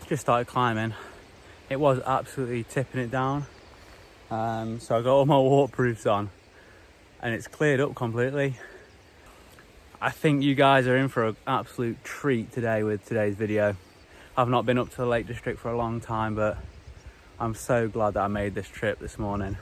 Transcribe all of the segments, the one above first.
Just started climbing. It was absolutely tipping it down. So I got all my waterproofs on and it's cleared up completely. I think you guys are in for an absolute treat today with today's video. I've not been up to the Lake District for a long time, but I'm so glad that I made this trip this morning.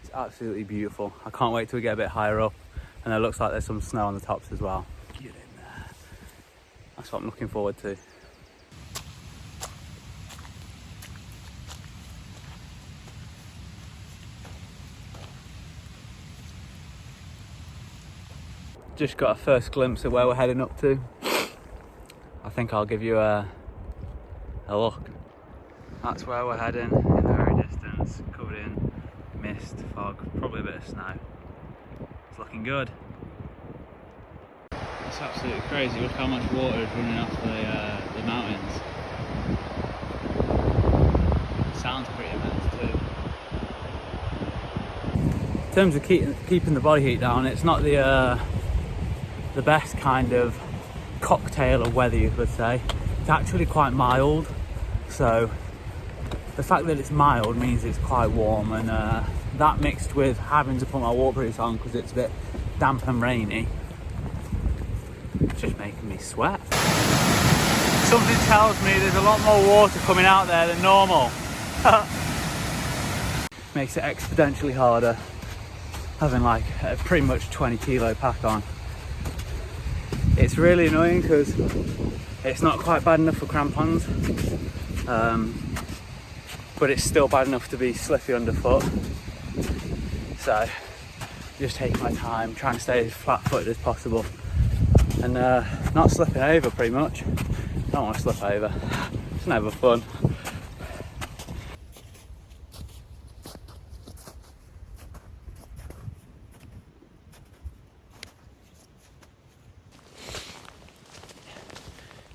It's absolutely beautiful. I can't wait till we get a bit higher up, and it looks like there's some snow on the tops as well. Get in there. That's what I'm looking forward to. Just got a first glimpse of where we're heading up to. I think I'll give you a look. That's where we're heading in the very distance, covered in mist, fog, probably a bit of snow. It's looking good. It's absolutely crazy. Look how much water is running off the mountains. It sounds pretty immense too. In terms of keeping the body heat down, it's not the best kind of cocktail of weather, you could say. It's actually quite mild, so the fact that it's mild means it's quite warm, and that mixed with having to put my waterproofs on because it's a bit damp and rainy, it's just making me sweat. Something tells me there's a lot more water coming out there than normal. Makes it exponentially harder having like a pretty much 20 kilo pack on. It's really annoying because it's not quite bad enough for crampons, but it's still bad enough to be slippy underfoot. So just taking my time, trying to stay as flat-footed as possible and not slipping over pretty much. Don't want to slip over, it's never fun.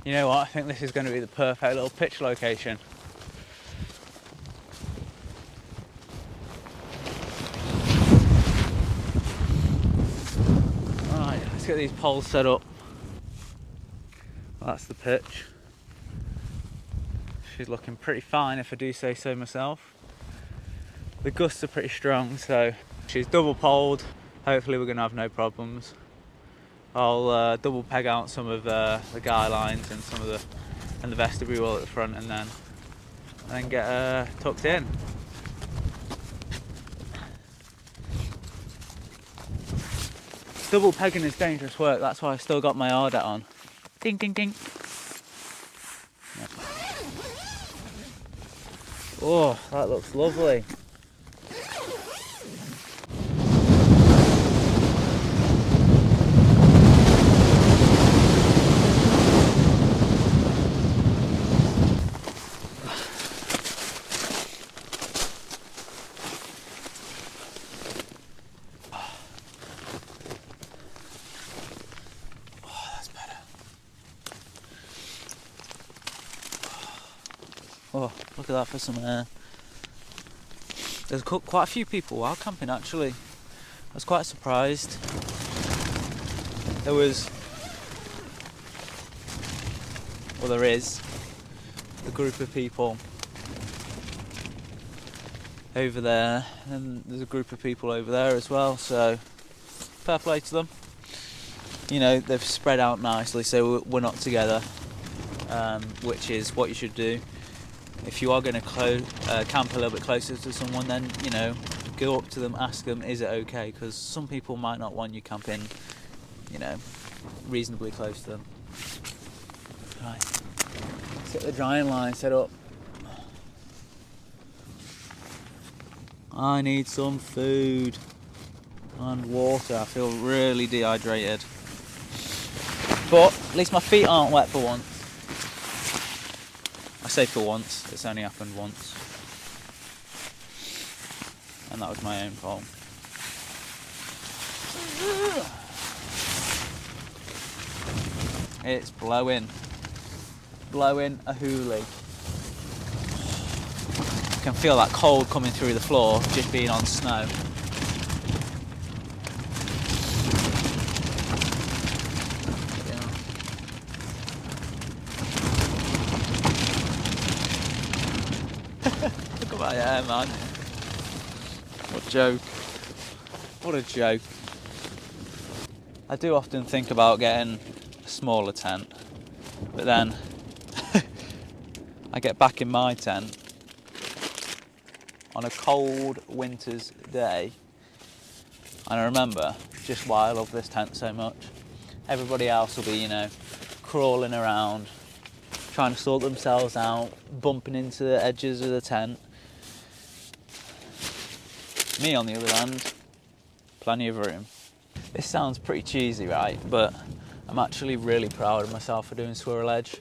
You know what, I think this is going to be the perfect little pitch location. Right, let's get these poles set up. Well, that's the pitch. She's looking pretty fine if I do say so myself. The gusts are pretty strong, so she's double poled. Hopefully we're going to have no problems. I'll double peg out some of the guy lines and some of the vestibule at the front, and then get tucked in. Double pegging is dangerous work. That's why I still got my Ardat on. Ding ding ding. Oh, that looks lovely. Oh, look at that for some air. There's quite a few people wild camping actually. I was quite surprised. There is a group of people over there, and there's a group of people over there as well, so fair play to them. You know, they've spread out nicely, so we're not together, which is what you should do. If you are going to camp a little bit closer to someone, then, you know, go up to them, ask them, is it okay? Because some people might not want you camping, you know, reasonably close to them. Right, let's get the drying line set up. I need some food and water. I feel really dehydrated. But at least my feet aren't wet for once. I say for once, it's only happened once. And that was my own fault. It's blowing. Blowing a hoolie. I can feel that cold coming through the floor, just being on snow. Oh yeah, man. What a joke. What a joke. I do often think about getting a smaller tent, but then I get back in my tent on a cold winter's day, and I remember just why I love this tent so much. Everybody else will be, you know, crawling around, trying to sort themselves out, bumping into the edges of the tent. Me, on the other hand, plenty of room. This sounds pretty cheesy, right? But I'm actually really proud of myself for doing Squirrel Edge.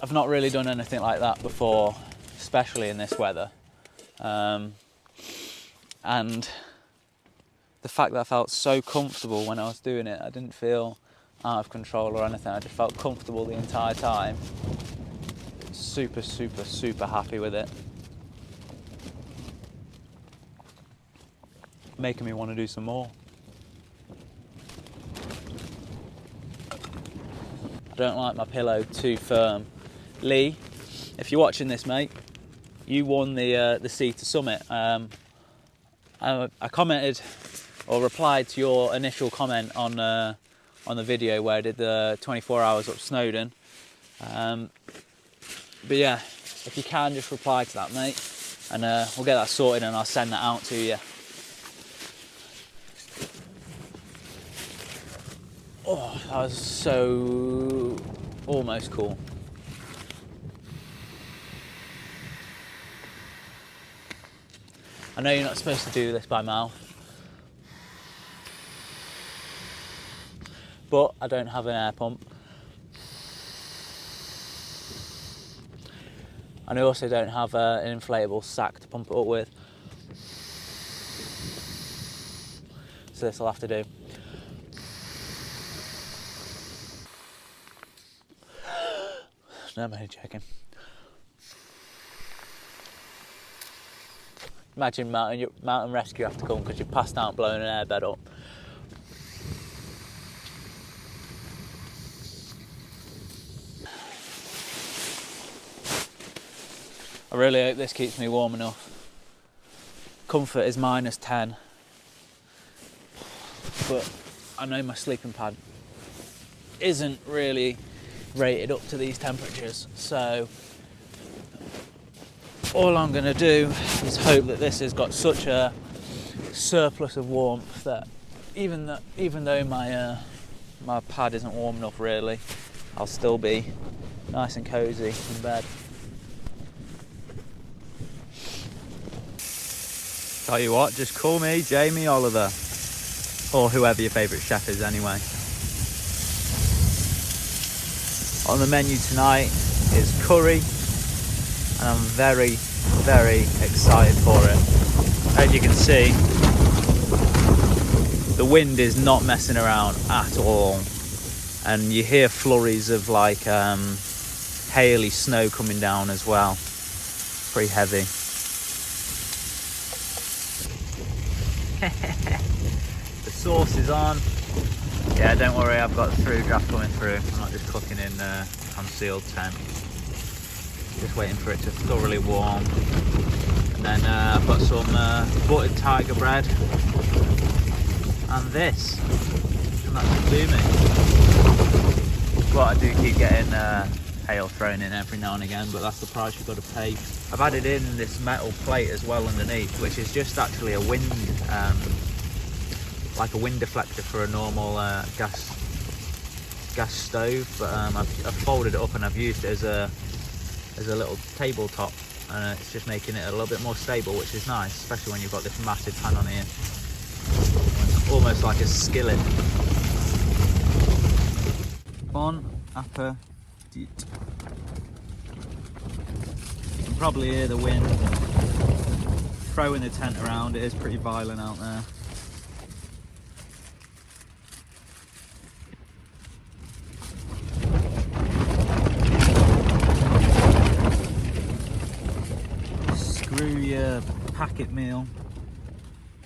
I've not really done anything like that before, especially in this weather. And the fact that I felt so comfortable when I was doing it, I didn't feel out of control or anything. I just felt comfortable the entire time. Super, super, super happy with it. Making me want to do some more. I don't like my pillow too firm. Lee, if you're watching this, mate, you won the Sea to Summit. I commented or replied to your initial comment on the video where I did the 24 hours up Snowdon. But yeah, if you can, just reply to that, mate, and we'll get that sorted and I'll send that out to you. Oh, that was so almost cool. I know you're not supposed to do this by mouth, but I don't have an air pump. And I also don't have an inflatable sack to pump it up with. So this will have to do. No, I'm only joking. Imagine mountain rescue have to come because you passed out blowing an airbed up. I really hope this keeps me warm enough. Comfort is -10, but I know my sleeping pad isn't really rated up to these temperatures, so all I'm going to do is hope that this has got such a surplus of warmth that even though my pad isn't warm enough really, I'll still be nice and cosy in bed. Tell you what, just call me Jamie Oliver, or whoever your favourite chef is anyway. On the menu tonight is curry, and I'm very, very excited for it. As you can see, the wind is not messing around at all, and you hear flurries of like haily snow coming down as well. Pretty heavy. The sauce is on. Yeah, don't worry, I've got the through draft coming through. I'm not just cooking in a concealed tent. Just waiting for it to thoroughly warm. And then I've got some buttered tiger bread. And this. And that should do me. But I do keep getting hail thrown in every now and again, but that's the price you've got to pay. I've added in this metal plate as well underneath, which is just actually a wind, like a wind deflector for a normal gas stove. But I've folded it up and I've used it as a little tabletop, and it's just making it a little bit more stable, which is nice, especially when you've got this massive pan on here. It's almost like a skillet. Bon appetit. You can probably hear the wind throwing the tent around. It is pretty violent out there. Screw your packet meal.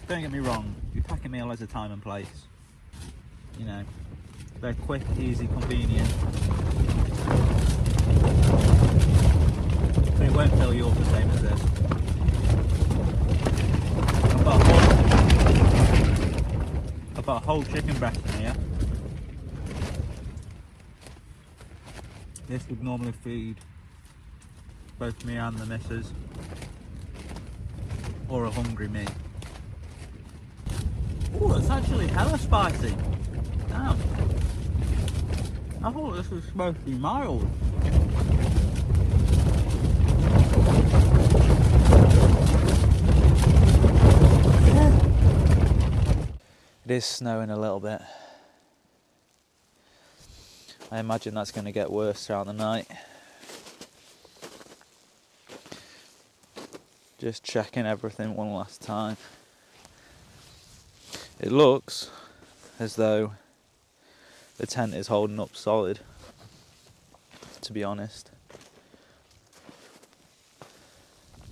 Don't get me wrong, your packet meal has a time and place. You know, they're quick, easy, convenient. But won't fill you up the same as this. I've got a whole chicken breast in here. This would normally feed both me and the missus, or a hungry me. Oh, it's actually hella spicy. Damn. I thought this was supposed to be mild. It is snowing a little bit. I imagine that's going to get worse throughout the night. Just checking everything one last time. It looks as though the tent is holding up solid, to be honest.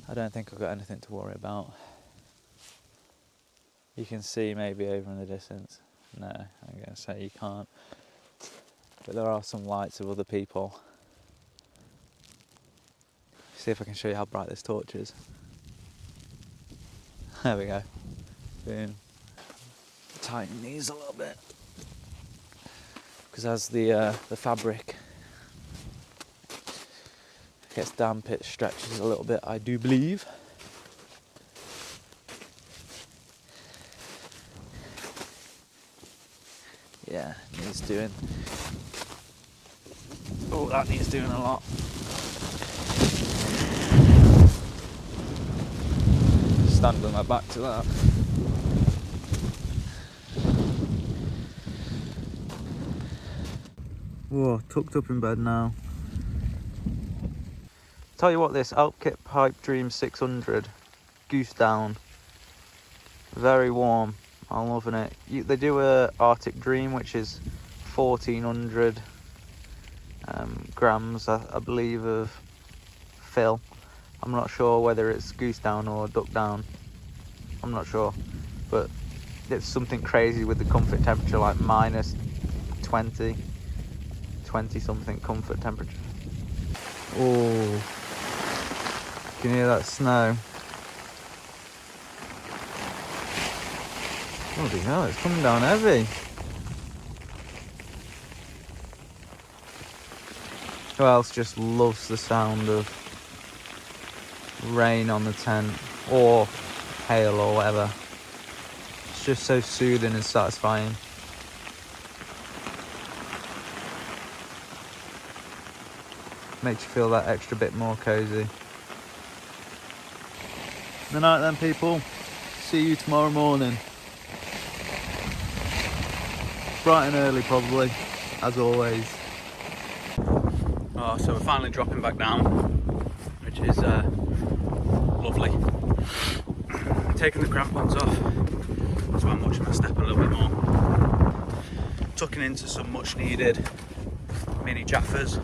I don't think I've got anything to worry about. You can see maybe over in the distance. No, I'm going to say you can't. But there are some lights of other people. See if I can show you how bright this torch is. There we go. Boom. Tighten these a little bit. Because as the fabric gets damp, it stretches a little bit, I do believe. Yeah, needs doing. Oh, that needs doing a lot. Stand with my back to that. Whoa, tucked up in bed now. Tell you what, this Alpkit Pipedream 600 goose down, very warm. I'm loving it. They do a Arctic Dream, which is 1400 grams, I believe, of fill. I'm not sure whether it's goose down or duck down. I'm not sure, but it's something crazy with the comfort temperature, like minus 20 something comfort temperature. Oh, can you hear that snow? Bloody hell, it's coming down heavy. Who else just loves the sound of rain on the tent, or hail, or whatever? It's just so soothing and satisfying. Makes you feel that extra bit more cozy. Good night then, people. See you tomorrow morning. Bright and early, probably, as always. Oh, so we're finally dropping back down, which is lovely. Taking the crampons off, so I'm watching my step a little bit more. Tucking into some much needed mini jaffers.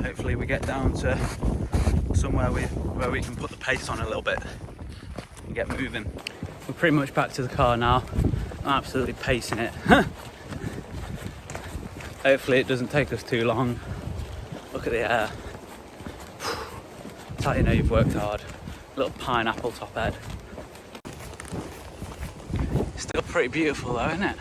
Hopefully we get down to somewhere where we can put the pace on a little bit and get moving. We're pretty much back to the car now. I'm absolutely pacing it. Hopefully it doesn't take us too long. Look at the air. That's how you know you've worked hard. Little pineapple top head. Still pretty beautiful though, isn't it?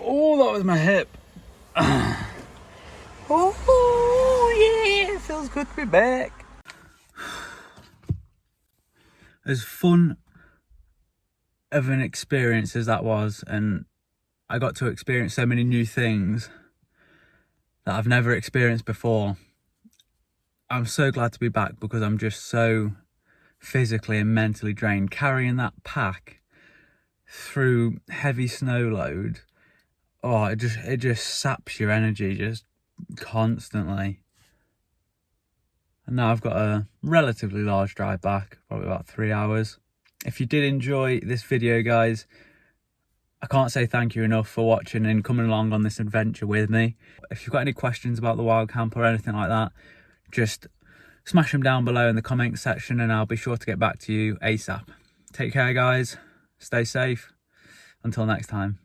Oh, that was my hip. Oh yeah, it feels good to be back. As fun of an experience as that was, and I got to experience so many new things that I've never experienced before. I'm so glad to be back because I'm just so physically and mentally drained. Carrying that pack through heavy snow load, oh, it just saps your energy just constantly. And now I've got a relatively large drive back, probably about 3 hours. If you did enjoy this video, guys, I can't say thank you enough for watching and coming along on this adventure with me. If you've got any questions about the wild camp or anything like that, just smash them down below in the comments section and I'll be sure to get back to you ASAP. Take care guys, stay safe, until next time.